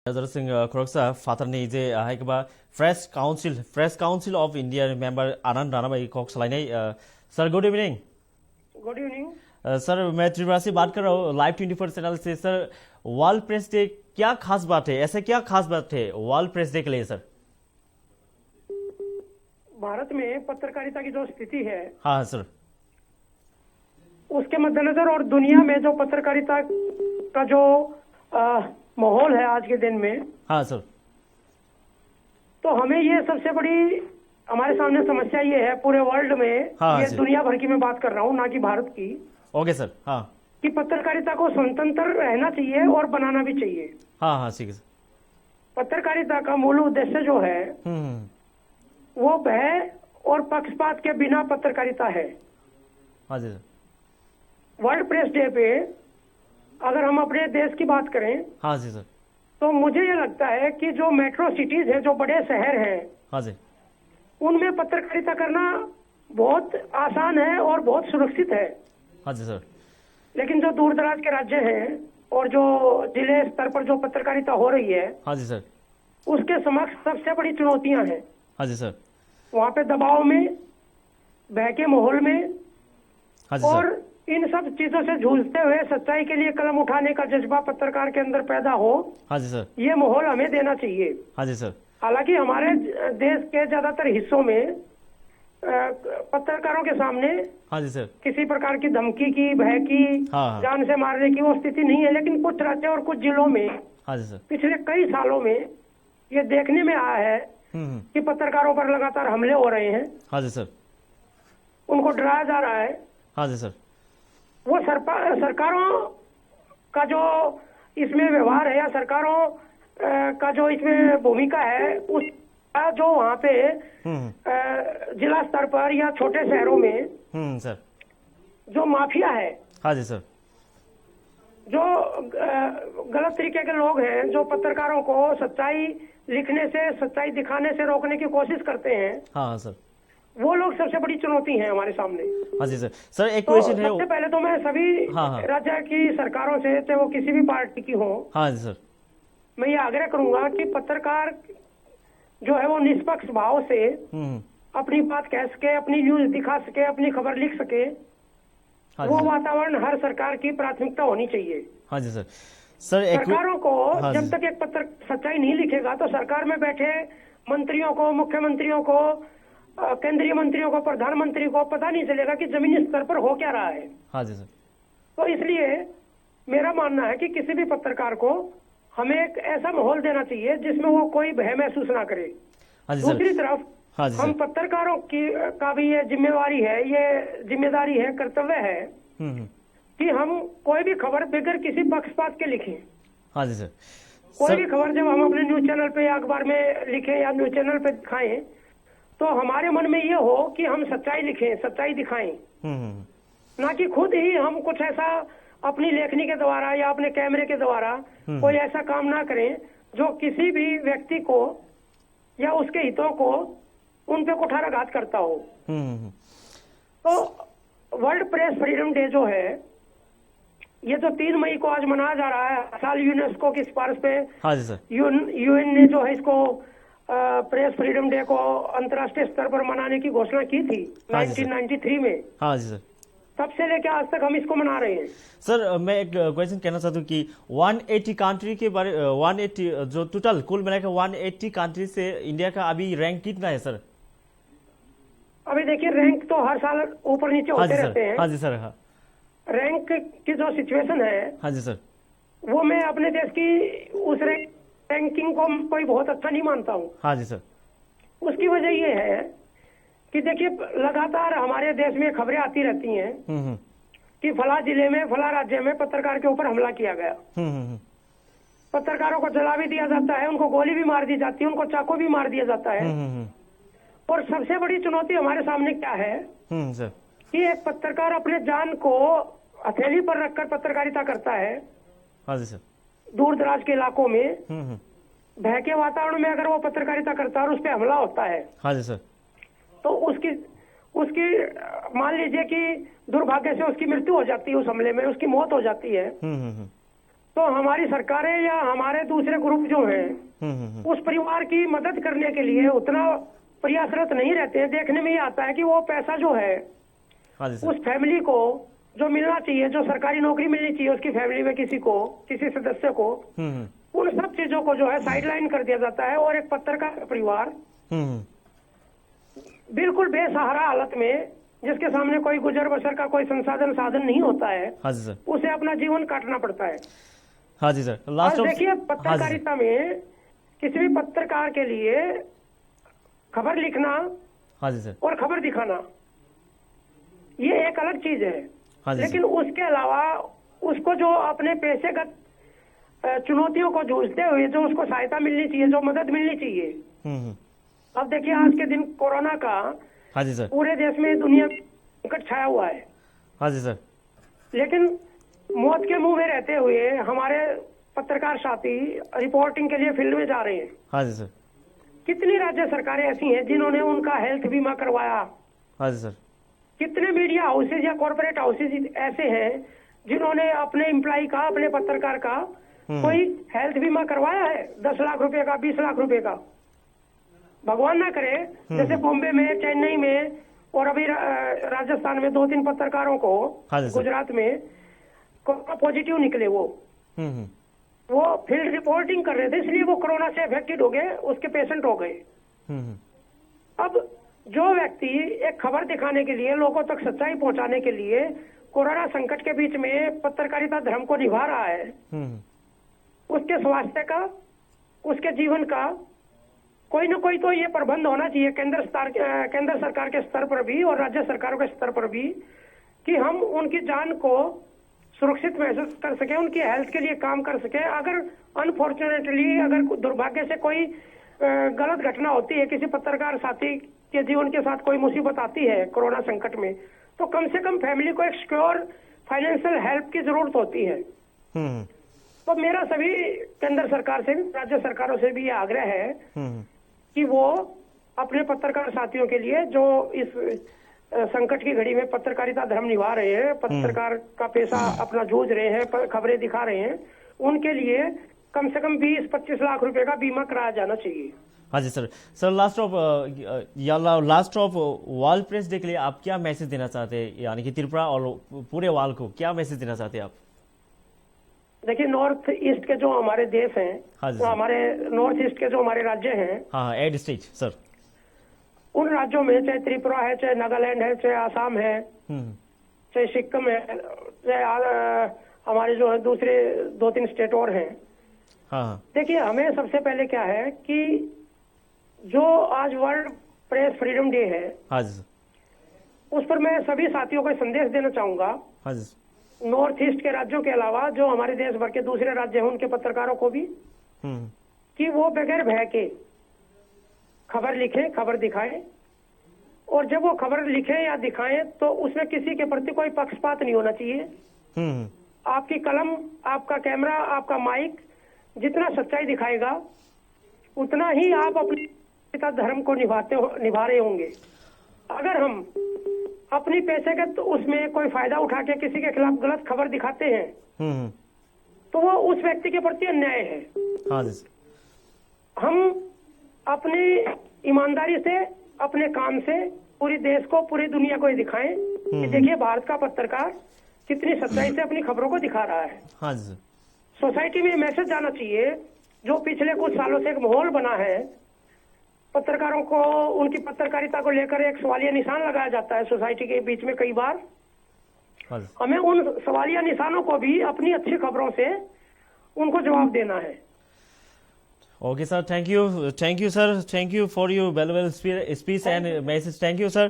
Sing Kroksa Fatani Haikaba Fresh Council of India member Anand Rana Cox Line. Sir, good evening. Good evening sir मैं त्रिपुरा से बात कर रहा हूँ live 24 channel से। सर वर्ल्ड प्रेस डे क्या खास बात है, ऐसे क्या खास बात है वर्ल्ड प्रेस डे के लिए सर? भारत में पत्रकारिता की जो स्थिति है हाँ सर। उसके मद्देनजर और दुनिया में जो पत्रकारिता का जो माहौल है आज के दिन में, हाँ सर। तो हमें ये सबसे बड़ी हमारे सामने समस्या ये है पूरे वर्ल्ड में, हाँ, ये जी। दुनिया भर की मैं बात कर रहा हूँ, ना कि भारत की, ओके सर। हाँ कि पत्रकारिता को स्वतंत्र रहना चाहिए और बनाना भी चाहिए। हाँ हाँ ठीक है सर। पत्रकारिता का मूल उद्देश्य जो है वो भय और पक्षपात के बिना पत्रकारिता है। हाँ जी सर। वर्ल्ड प्रेस डे पे अगर हम अपने देश की बात करें हाँ जी सर। तो मुझे ये लगता है कि जो मेट्रो सिटीज है, जो बड़े शहर हैं, हाँ जी। उनमें पत्रकारिता करना बहुत आसान है और बहुत सुरक्षित है। हाँ जी सर। लेकिन जो दूर दराज के राज्य हैं और जो जिले स्तर पर जो पत्रकारिता हो रही है, हाँ जी सर। उसके समक्ष सबसे बड़ी चुनौतियां हैं। हाँ जी सर। वहाँ पे दबाव में, भय के माहौल में, हाँ जी और सर। इन सब चीजों से जूझते हुए सच्चाई के लिए कलम उठाने का जज्बा पत्रकार के अंदर पैदा हो, हाँ जी सर। ये माहौल हमें देना चाहिए। हाँ जी सर। हालांकि हमारे देश के ज्यादातर हिस्सों में पत्रकारों के सामने हाँ जी सर। किसी प्रकार की धमकी की, भय की, हाँ। जान से मारने की वो स्थिति नहीं है। लेकिन कुछ राज्यों और कुछ जिलों में हाँ जी सर। पिछले कई सालों में ये देखने में आया है कि पत्रकारों पर लगातार हमले हो रहे हैं, हाँ जी सर। उनको डराया जा रहा है। हाँ जी सर। वो सरकारों का जो इसमें व्यवहार है या सरकारों का जो इसमें भूमिका है, उस जो वहाँ पे जिला स्तर पर या छोटे शहरों में सर। जो माफिया है, हाँ जी सर। जो गलत तरीके के लोग हैं, जो पत्रकारों को सच्चाई लिखने से, सच्चाई दिखाने से रोकने की कोशिश करते हैं, हाँ सर। वो लोग सबसे बड़ी चुनौती है हमारे सामने। हाँ जी सर। सर एक तो क्वेश्चन है। सबसे पहले तो मैं सभी हाँ। राज्य की सरकारों से, चाहे वो किसी भी पार्टी की हो, हाँ जी सर। मैं ये आग्रह करूंगा कि पत्रकार जो है वो निष्पक्ष भाव से अपनी बात कह सके, अपनी न्यूज दिखा सके, अपनी खबर लिख सके। हाँ वो जी सर। वातावरण हर सरकार की प्राथमिकता होनी चाहिए। हाँ जी सर। सर एक सरकारों को हाँ जब जी। तक एक पत्र सच्चाई नहीं लिखेगा तो सरकार में बैठे मंत्रियों को, मुख्यमंत्रियों को, केंद्रीय मंत्रियों को, प्रधानमंत्री को पता नहीं चलेगा कि जमीनी स्तर पर हो क्या रहा है। हाँ जी सर। तो इसलिए मेरा मानना है कि किसी भी पत्रकार को हमें एक ऐसा माहौल देना चाहिए जिसमें वो कोई भय महसूस ना करे। हाँ जी सर। दूसरी तरफ हाँ जी हम सर। पत्रकारों की का भी ये जिम्मेवारी है, ये जिम्मेदारी है, कर्तव्य है कि हम कोई भी खबर बगैर किसी पक्षपात के लिखें। हाँ जी सर। कोई सर भी खबर जब हम अपने न्यूज चैनल पे या अखबार में लिखें या न्यूज चैनल पे दिखाएं, तो हमारे मन में ये हो कि हम सच्चाई लिखें, सच्चाई दिखाएं, ना कि खुद ही हम कुछ ऐसा अपनी लेखनी के द्वारा या अपने कैमरे के द्वारा कोई ऐसा काम ना करें जो किसी भी व्यक्ति को या उसके हितों को उन पे कुठाराघात करता हो। तो वर्ल्ड प्रेस फ्रीडम डे जो है, ये जो 3 मई को आज मनाया जा रहा है, साल यूनेस्को की सिफारिश पे हाँ जी सर। यूएन ने जो है इसको प्रेस फ्रीडम डे को अंतर्राष्ट्रीय स्तर पर मनाने की घोषणा की थी हाँ जी सर। 1993 में। हाँ जी सर। तब से लेकर आज तक हम इसको मना रहे हैं। सर मैं एक क्वेश्चन कहना चाहता हूँ कि 180 कंट्री के बारे 180 जो टोटल कुल मिलाकर 180 कंट्री से इंडिया का अभी रैंक कितना है सर? अभी देखिए, रैंक तो हर साल ऊपर नीचे हाँ जी होते सर। रहते हैं। हाँ जी सर। हाँ। रैंक की जो सिचुएशन है, हाँ जी सर। वो मैं अपने देश की उस रैंकिंग को कोई बहुत अच्छा नहीं मानता हूँ। हाँ जी सर। उसकी वजह ये है कि देखिए, लगातार हमारे देश में खबरें आती रहती हैं कि फला जिले में, फला राज्य में पत्रकार के ऊपर हमला किया गया, पत्रकारों को जला भी दिया जाता है, उनको गोली भी मार दी जाती है, उनको चाकू भी मार दिया जाता है। और सबसे बड़ी चुनौती हमारे सामने क्या है सर कि एक पत्रकार अपने जान को हथेली पर रखकर पत्रकारिता करता है। हाँ जी सर। दूर दराज के इलाकों में भय के वातावरण में अगर वो पत्रकारिता करता है और उस पर हमला होता है, हाँ जी सर, तो उसकी मान लीजिए कि दुर्भाग्य से उसकी मृत्यु हो जाती है, उस हमले में उसकी मौत हो जाती है, तो हमारी सरकारें या हमारे दूसरे ग्रुप जो हैं उस परिवार की मदद करने के लिए उतना प्रयासरत नहीं रहते हैं। देखने में ये आता है कि वो पैसा जो है हाँ जी सर। उस फैमिली को जो मिलना चाहिए, जो सरकारी नौकरी मिलनी चाहिए उसकी फैमिली में किसी को, किसी सदस्य को, उन सब चीजों को जो है साइडलाइन कर दिया जाता है। और एक पत्रकार परिवार बिल्कुल बेसहारा हालत में, जिसके सामने कोई गुजर बसर का कोई साधन नहीं होता है, हाँ जी सर। उसे अपना जीवन काटना पड़ता है। हाँ जी सर। आज देखिए पत्रकारिता में किसी भी पत्रकार के लिए खबर लिखना हाँ जी सर और खबर दिखाना ये एक अलग चीज है। हाँ जी लेकिन उसके अलावा उसको जो अपने पेशेगत चुनौतियों को जूझते हुए जो उसको सहायता मिलनी चाहिए, जो मदद मिलनी चाहिए। अब देखिए आज के दिन कोरोना का हाँ जी सर पूरे देश में दुनिया में संकट छाया हुआ है। हाँ जी सर। लेकिन मौत के मुंह में रहते हुए हमारे पत्रकार साथी रिपोर्टिंग के लिए फील्ड में जा रहे हैं। हाँ जी सर। कितनी राज्य सरकारें ऐसी हैं जिन्होंने उनका हेल्थ बीमा करवाया? हाँ जी सर। कितने मीडिया हाउसेज या कॉर्पोरेट हाउसेज ऐसे हैं जिन्होंने अपने एम्प्लॉय का, अपने पत्रकार का कोई हेल्थ बीमा करवाया है? 10 लाख रुपए का, 20 लाख रुपए का? भगवान ना करे जैसे बॉम्बे में, चेन्नई में और अभी राजस्थान में 2-3 पत्रकारों को, हाँ जी सर। गुजरात में कोरोना पॉजिटिव निकले। वो फील्ड रिपोर्टिंग कर रहे थे इसलिए वो कोरोना से अफेक्टेड हो गए, उसके पेशेंट हो गए। अब जो व्यक्ति एक खबर दिखाने के लिए, लोगों तक सच्चाई पहुंचाने के लिए कोरोना संकट के बीच में पत्रकारिता धर्म को निभा रहा है, उसके स्वास्थ्य का, उसके जीवन का कोई न कोई तो ये प्रबंध होना चाहिए केंद्र सरकार के स्तर पर भी और राज्य सरकारों के स्तर पर भी, कि हम उनकी जान को सुरक्षित महसूस कर सके, उनकी हेल्थ के लिए काम कर सके। अगर अनफॉर्चुनेटली, अगर दुर्भाग्य से कोई गलत घटना होती है, किसी पत्रकार साथी के जीवन के साथ कोई मुसीबत आती है कोरोना संकट में, तो कम से कम फैमिली को एक सिक्योर फाइनेंशियल हेल्प की जरूरत होती है। तो मेरा सभी केंद्र सरकार से, राज्य सरकारों से भी ये आग्रह है कि वो अपने पत्रकार साथियों के लिए जो इस संकट की घड़ी में पत्रकारिता धर्म निभा रहे हैं, पत्रकार का पेशा अपना जूझ रहे हैं, खबरें दिखा रहे हैं, उनके लिए कम से कम 20-25 लाख रुपए का बीमा कराया जाना चाहिए। हाँ जी sir. Sir last of world press day के लिए आप क्या मैसेज देना चाहते हैं, यानी कि त्रिपुरा और पूरे वर्ल्ड को क्या मैसेज देना चाहते हैं आप? देखिए नॉर्थ ईस्ट के जो हमारे देश हैं, हाँ जी, हमारे नॉर्थ ईस्ट के जो हमारे राज्य हैं, हाँ 8 स्टेट सर, उन राज्यों में चाहे त्रिपुरा है, चाहे नागालैंड है, चाहे आसाम है, चाहे सिक्किम है, चाहे हमारे जो है दूसरे 2-3 स्टेट और हैं। हाँ देखिए हमें सबसे पहले क्या है कि जो आज वर्ल्ड प्रेस फ्रीडम डे है, हाँ जी, उस पर मैं सभी साथियों को संदेश देना चाहूंगा, हाँ जी, नॉर्थ ईस्ट के राज्यों के अलावा जो हमारे देश भर के दूसरे राज्य हैं उनके पत्रकारों को भी, कि वो बगैर भय के खबर लिखें, खबर दिखाएं। और जब वो खबर लिखें या दिखाएं तो उसमें किसी के प्रति कोई पक्षपात नहीं होना चाहिए। आपकी कलम, आपका कैमरा, आपका माइक जितना सच्चाई दिखाएगा उतना ही आप अपने पिता धर्म को निभा रहे होंगे। अगर हम अपनी पेशेगत तो उसमें कोई फायदा उठा के किसी के खिलाफ गलत खबर दिखाते हैं तो वो उस व्यक्ति के प्रति अन्याय है। हाँ जी। हम अपनी ईमानदारी से, अपने काम से पूरे देश को, पूरी दुनिया को ये दिखाएं कि देखिए भारत का पत्रकार कितनी सच्चाई से अपनी खबरों को दिखा रहा है। हाँ जी। सोसाइटी में मैसेज जाना चाहिए, जो पिछले कुछ सालों से एक माहौल बना है, पत्रकारों को उनकी पत्रकारिता को लेकर एक सवालिया निशान लगाया जाता है सोसाइटी के बीच में कई बार। हाँ, हमें उन सवालिया निशानों को भी अपनी अच्छी खबरों से उनको जवाब देना है। Okay sir, thank you sir, thank you for your valuable speech and message, thank you sir.